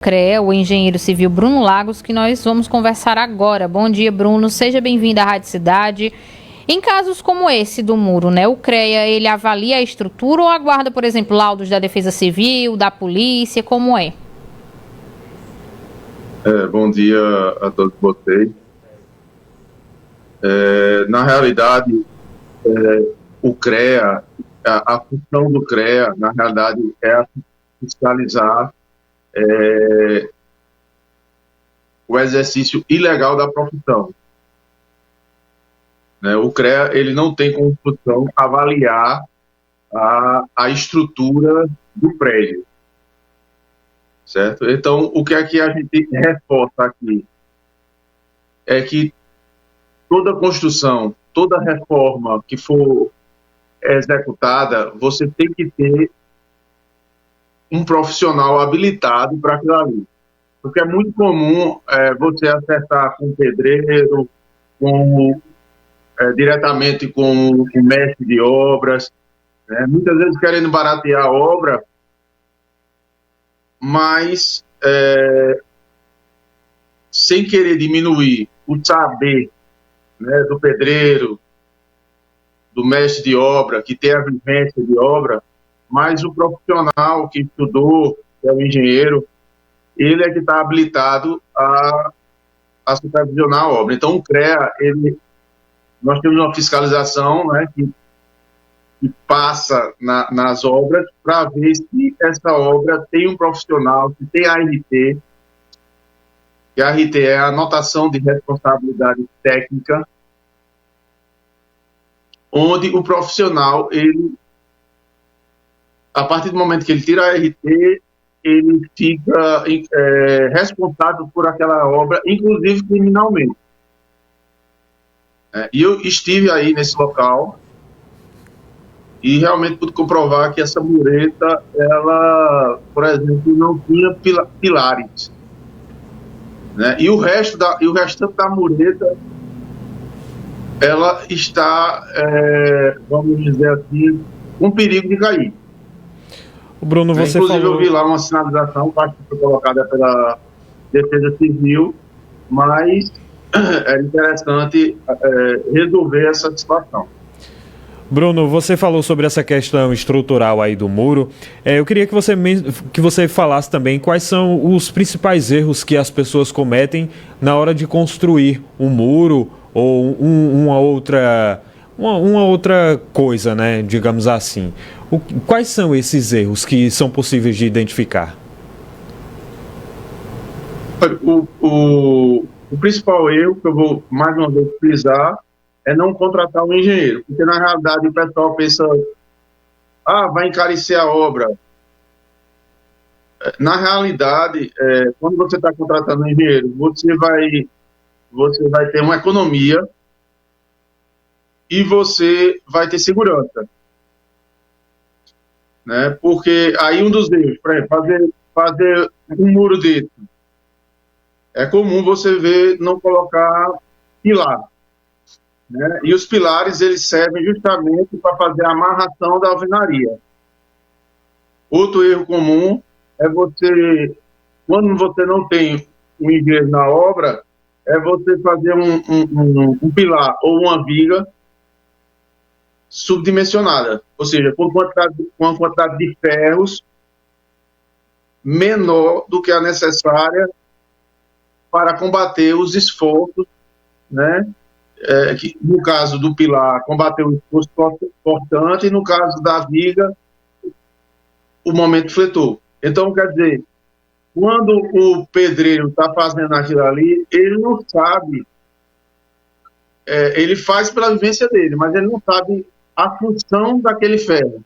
CREA, o engenheiro civil Bruno Lagos, que nós vamos conversar agora. Bom dia, Bruno. Seja bem-vindo à Rádio Cidade. Em casos como esse do muro, né, o CREA, ele avalia a estrutura ou aguarda, por exemplo, laudos da Defesa Civil, da polícia, como é? Bom dia a todos vocês. Na realidade, o CREA, a função do CREA, na realidade, é fiscalizar o exercício ilegal da profissão. O CREA, ele não tem como função avaliar a estrutura do prédio, certo? Então, o que é que a gente reforça aqui é que toda construção, toda reforma que for executada, você tem que ter um profissional habilitado para aquilo ali. Porque é muito comum você acertar com o pedreiro, diretamente com o mestre de obras, né? Muitas vezes querendo baratear a obra, mas sem querer diminuir o saber, né, do pedreiro, do mestre de obra, que tem a vivência de obra, mas o profissional que estudou, que é o engenheiro, ele é que está habilitado a supervisionar a obra. Então, o CREA, nós temos uma fiscalização, né, que passa nas obras para ver se essa obra tem um profissional, se tem ART, que a ART é a anotação de responsabilidade técnica, onde o profissional, a partir do momento que ele tira a ART, ele fica responsável por aquela obra, inclusive criminalmente. E eu estive aí nesse local e realmente pude comprovar que essa mureta, ela, por exemplo, não tinha pilares, né? E o restante da mureta, ela está, vamos dizer assim, com perigo de cair. Bruno, você inclusive falou... eu vi lá uma sinalização, acho que foi colocada pela Defesa Civil, mas é interessante resolver essa situação. Bruno, você falou sobre essa questão estrutural aí do muro. Eu queria que você falasse também quais são os principais erros que as pessoas cometem na hora de construir um muro ou uma outra coisa, né, digamos assim. Quais são esses erros que são possíveis de identificar? O principal erro que eu vou mais uma vez frisar é não contratar um engenheiro, porque na realidade o pessoal pensa, vai encarecer a obra. Na realidade, quando você está contratando um engenheiro, você vai ter uma economia e você vai ter segurança, né? Porque aí um dos erros, por exemplo, fazer um muro desse, é comum você ver não colocar pilar, né? E os pilares, eles servem justamente para fazer a amarração da alvenaria. Outro erro comum é quando você não tem um engenheiro na obra, é você fazer um pilar ou uma viga subdimensionada, ou seja, com uma quantidade de ferros menor do que a necessária para combater os esforços, né? Que, no caso do pilar, combater o esforço cortante, e no caso da viga, o momento fletor. Então, quer dizer, quando o pedreiro está fazendo aquilo ali, ele não sabe, ele faz pela vivência dele, mas ele não sabe a função daquele ferro,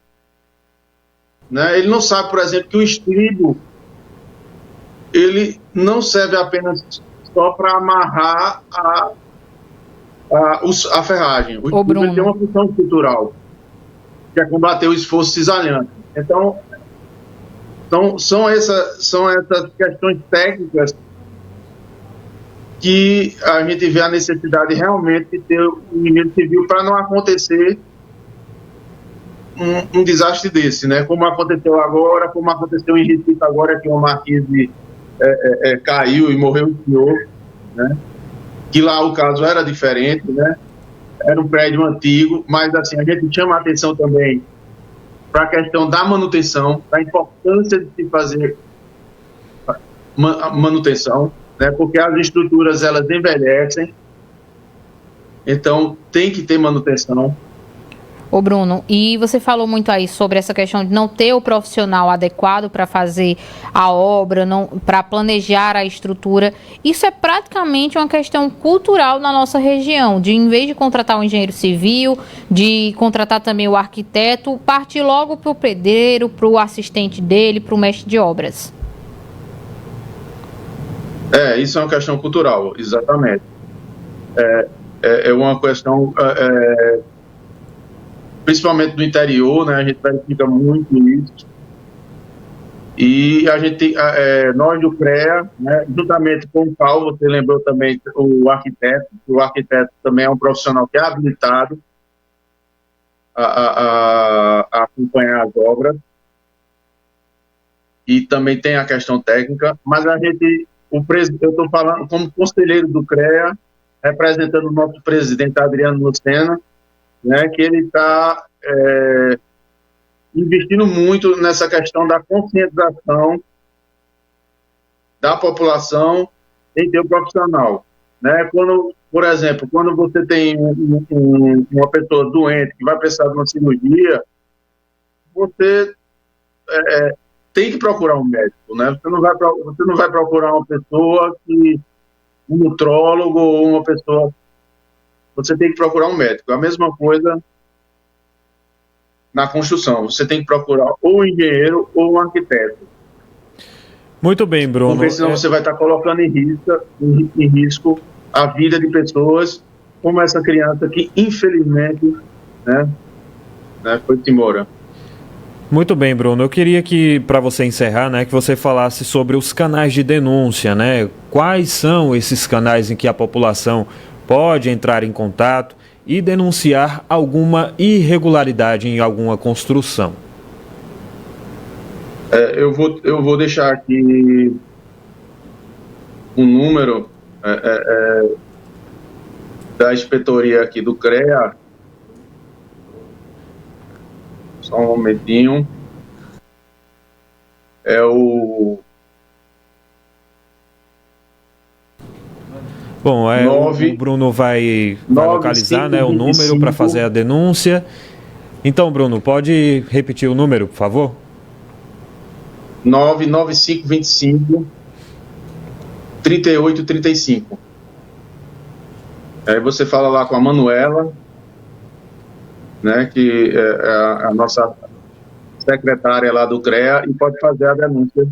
né? Ele não sabe, por exemplo, que o estribo, ele não serve apenas só para amarrar a ferragem. O estribo, ele tem uma função estrutural, que é combater o esforço cisalhante. Então, são essas questões técnicas que a gente vê a necessidade realmente de ter um engenheiro civil para não acontecer um desastre desse, né? Como aconteceu agora, como aconteceu em Recife agora, que uma marquise caiu e morreu o senhor, né? Que lá o caso era diferente, né? Era um prédio antigo, mas assim, a gente chama a atenção também para a questão da manutenção, da importância de se fazer manutenção, né? Porque as estruturas, elas envelhecem, então tem que ter manutenção. Ô Bruno, e você falou muito aí sobre essa questão de não ter o profissional adequado para fazer a obra, para planejar a estrutura. Isso é praticamente uma questão cultural na nossa região, de em vez de contratar um engenheiro civil, de contratar também o arquiteto, partir logo para o pedreiro, para o assistente dele, para o mestre de obras. Isso é uma questão cultural, exatamente. É uma questão... principalmente do interior, né, a gente verifica muito isso. E a gente, nós do CREA, né, juntamente com o Paulo, você lembrou também o arquiteto também é um profissional que é habilitado a acompanhar as obras, e também tem a questão técnica, mas a gente, eu estou falando como conselheiro do CREA, representando o nosso presidente Adriano Lucena, né, que ele está investindo muito nessa questão da conscientização da população em ter um profissional. Né? Quando, por exemplo, quando você tem uma pessoa doente que vai precisar de uma cirurgia, você tem que procurar um médico. Né? Você não vai procurar uma pessoa um nutrólogo ou uma pessoa... Você tem que procurar um médico. A mesma coisa na construção. Você tem que procurar ou um engenheiro ou um arquiteto. Muito bem, Bruno. Porque senão você vai estar colocando em risco a vida de pessoas como essa criança que, infelizmente, né, foi-se embora. Muito bem, Bruno. Eu queria que, para você encerrar, né, que você falasse sobre os canais de denúncia, né? Quais são esses canais em que a população pode entrar em contato e denunciar alguma irregularidade em alguma construção? Eu vou deixar aqui um número da inspetoria aqui do CREA. Só um momentinho. É o... Bom, o Bruno vai localizar, né, o número para fazer a denúncia. Então, Bruno, pode repetir o número, por favor? 99525 3835. Aí você fala lá com a Manuela, né, que é a nossa secretária lá do CREA, e pode fazer a denúncia.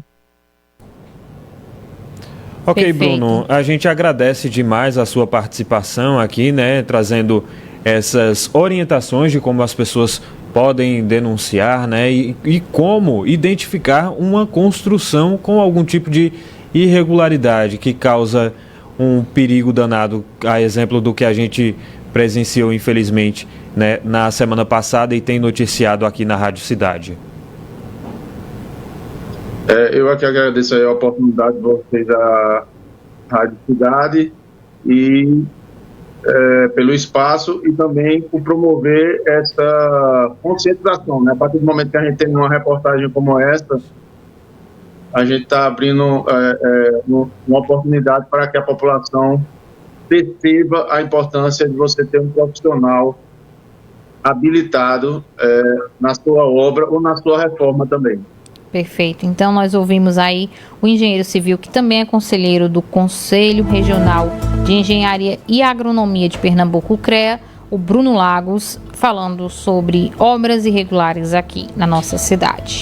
Ok, Perfeito. Bruno, a gente agradece demais a sua participação aqui, né, trazendo essas orientações de como as pessoas podem denunciar, né, e como identificar uma construção com algum tipo de irregularidade que causa um perigo danado, a exemplo do que a gente presenciou, infelizmente, né, na semana passada e tem noticiado aqui na Rádio Cidade. Eu aqui agradeço a oportunidade de vocês da Rádio Cidade e pelo espaço e também por promover essa conscientização, né? A partir do momento que a gente tem uma reportagem como essa, a gente está abrindo uma oportunidade para que a população perceba a importância de você ter um profissional habilitado na sua obra ou na sua reforma também. Perfeito. Então, nós ouvimos aí o engenheiro civil, que também é conselheiro do Conselho Regional de Engenharia e Agronomia de Pernambuco, CREA, o Bruno Lagos, falando sobre obras irregulares aqui na nossa cidade.